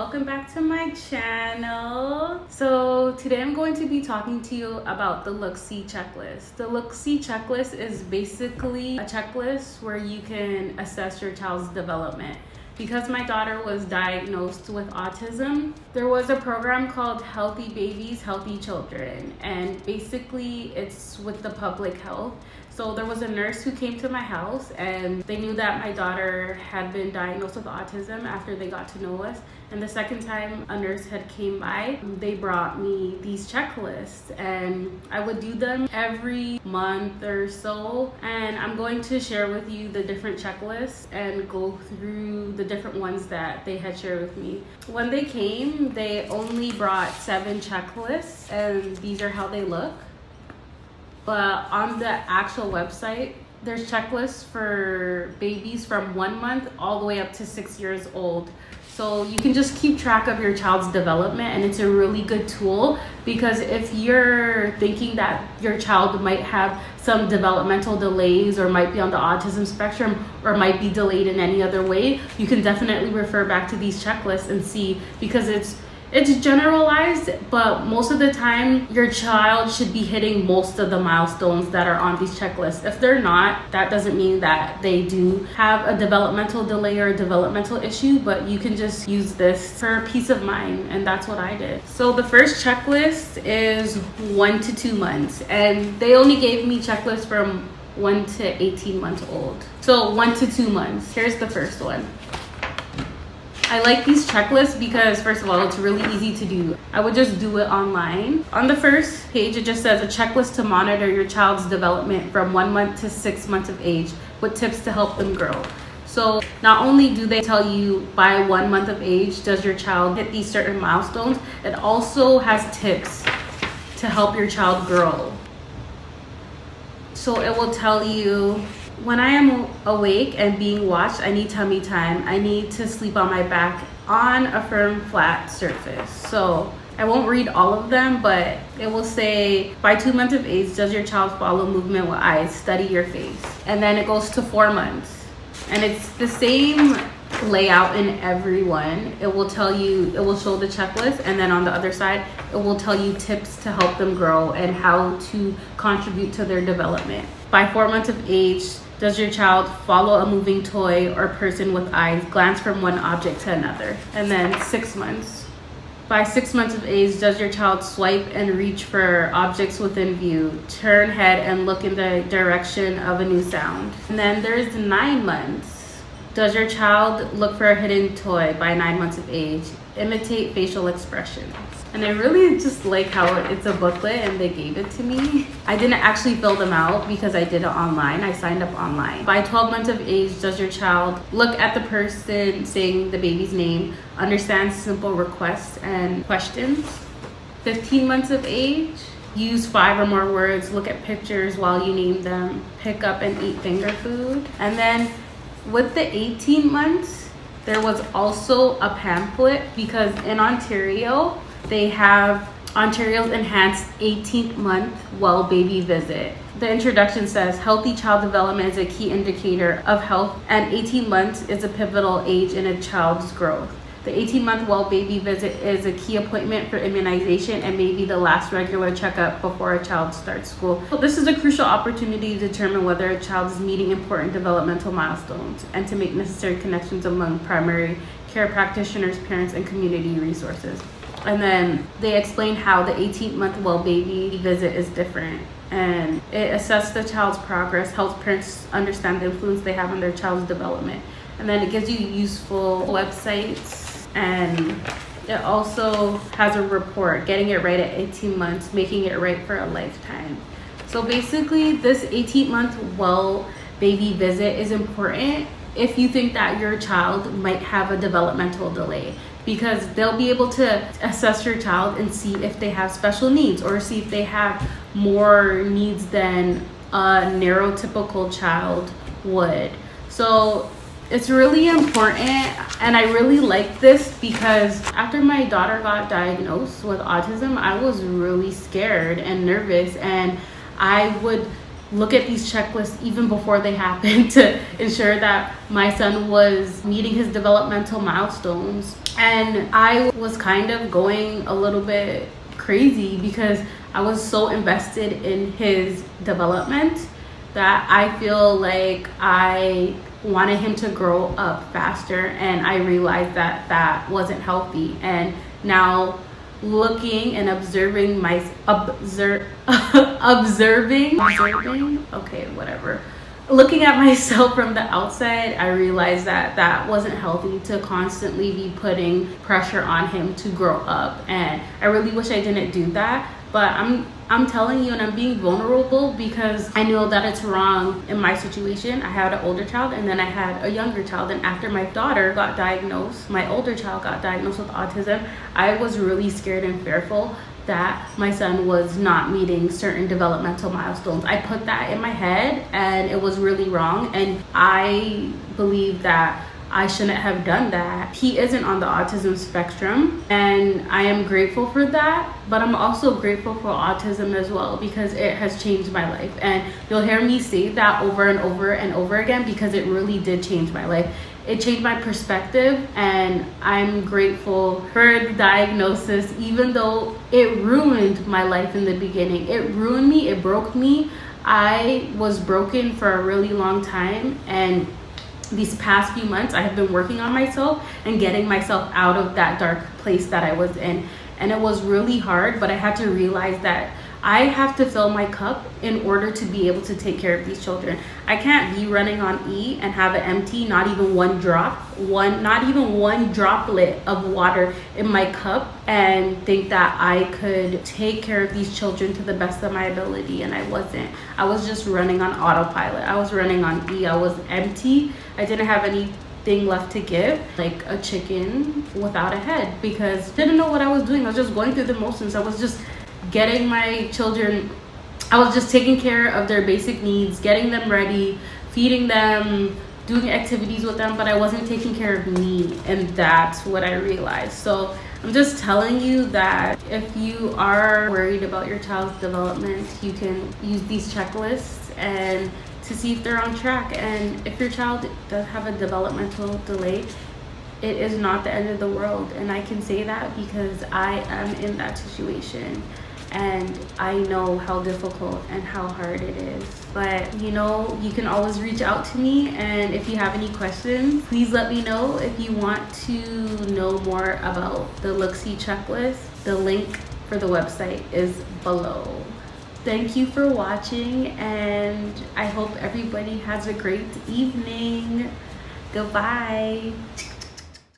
welcome back to my channel. So today I'm going to be talking to you about the Looksee Checklist. The Looksee Checklist is basically a checklist where you can assess your child's development. Because my daughter was diagnosed with autism, there was a program called Healthy Babies, Healthy Children, and basically it's with the public health. So there was a nurse who came to my house and they knew that my daughter had been diagnosed with autism after they got to know us. And the second time a nurse had came by, they brought me these checklists and I would do them every month or so. And I'm going to share with you the different checklists and go through the different ones that they had shared with me. When they came, they only brought 7 checklists and these are how they look. But on the actual website, there's checklists for babies from 1 month all the way up to 6 years old. So you can just keep track of your child's development, and it's a really good tool because if you're thinking that your child might have some developmental delays or might be on the autism spectrum or might be delayed in any other way, you can definitely refer back to these checklists and see, because it's generalized, but most of the time your child should be hitting most of the milestones that are on these checklists. If they're not, that doesn't mean that they do have a developmental delay or a developmental issue, but you can just use this for peace of mind, and that's what I did. So the first checklist is 1 to 2 months, and they only gave me checklists from 1 to 18 months old. So 1 to 2 months. Here's the first one. I like these checklists because, first of all, it's really easy to do. I would just do it online. On the first page, it just says a checklist to monitor your child's development from 1 month to 6 months of age with tips to help them grow. So not only do they tell you by 1 month of age, does your child hit these certain milestones, it also has tips to help your child grow. So it will tell you, when I am awake and being watched, I need tummy time. I need to sleep on my back on a firm, flat surface. So I won't read all of them, but it will say, by 2 months of age, does your child follow movement with eyes? Study your face. And then it goes to 4 months. And it's the same layout in every one. It will tell you, it will show the checklist, and then on the other side, it will tell you tips to help them grow and how to contribute to their development. By 4 months of age, does your child follow a moving toy or person with eyes, glance from one object to another? And then 6 months. By 6 months of age, does your child swipe and reach for objects within view, turn head and look in the direction of a new sound? And then there's 9 months. Does your child look for a hidden toy by 9 months of age? Imitate facial expressions. And I really just like how it's a booklet and they gave it to me. I didn't actually fill them out because I did it online. I signed up online. By 12 months of age, does your child look at the person saying the baby's name, understand simple requests and questions? 15 months of age, use 5 or more words, look at pictures while you name them, pick up and eat finger food. And then with the 18 months, there was also a pamphlet because in Ontario, they have Ontario's enhanced 18th month well baby visit. The introduction says healthy child development is a key indicator of health, and 18 months is a pivotal age in a child's growth. The 18-month well baby visit is a key appointment for immunization and may be the last regular checkup before a child starts school. So this is a crucial opportunity to determine whether a child is meeting important developmental milestones and to make necessary connections among primary care practitioners, parents, and community resources. And then they explain how the 18-month well baby visit is different, and it assesses the child's progress, helps parents understand the influence they have on their child's development. And then it gives you useful websites, and it also has a report, getting it right at 18 months, making it right for a lifetime. So basically this 18-month well baby visit is important if you think that your child might have a developmental delay, because they'll be able to assess your child and see if they have special needs or see if they have more needs than a neurotypical child would. So it's really important, and I really like this because after my daughter got diagnosed with autism, I was really scared and nervous, and I would look at these checklists even before they happened to ensure that my son was meeting his developmental milestones. And I was kind of going a little bit crazy because I was so invested in his development that I feel like I wanted him to grow up faster, and I realized that that wasn't healthy. And now looking and observing looking at myself from the outside, I realized that that wasn't healthy to constantly be putting pressure on him to grow up. And I really wish I didn't do that, but I'm telling you, and I'm being vulnerable because I know that it's wrong in my situation. I had an older child and then I had a younger child, and after my daughter got diagnosed, my older child got diagnosed with autism, I was really scared and fearful that my son was not meeting certain developmental milestones. I put that in my head and it was really wrong, and I believe that I shouldn't have done that. He isn't on the autism spectrum, and I am grateful for that, but I'm also grateful for autism as well because it has changed my life. And you'll hear me say that over and over and over again because it really did change my life. It changed my perspective, and I'm grateful for the diagnosis, even though it ruined my life in the beginning. It ruined me, it broke me. I was broken for a really long time, and these past few months I have been working on myself and getting myself out of that dark place that I was in. And it was really hard, but I had to realize that I have to fill my cup in order to be able to take care of these children. I can't be running on E and have it empty, not even one droplet of water in my cup, and think that I could take care of these children to the best of my ability. And I wasn't. I was just running on autopilot. I was running on E. I was empty. I didn't have anything left to give, like a chicken without a head, because I didn't know what I was doing. I was just going through the motions. I was just getting my children, I was just taking care of their basic needs, getting them ready, feeding them, doing activities with them, but I wasn't taking care of me, and that's what I realized. So I'm just telling you that if you are worried about your child's development, you can use these checklists and to see if they're on track. And if your child does have a developmental delay, it is not the end of the world. And I can say that because I am in that situation, and I know how difficult and how hard it is. But you know, you can always reach out to me, and if you have any questions, please let me know. If you want to know more about the Looksee Checklist, the link for the website is below. Thank you for watching, and I hope everybody has a great evening. Goodbye.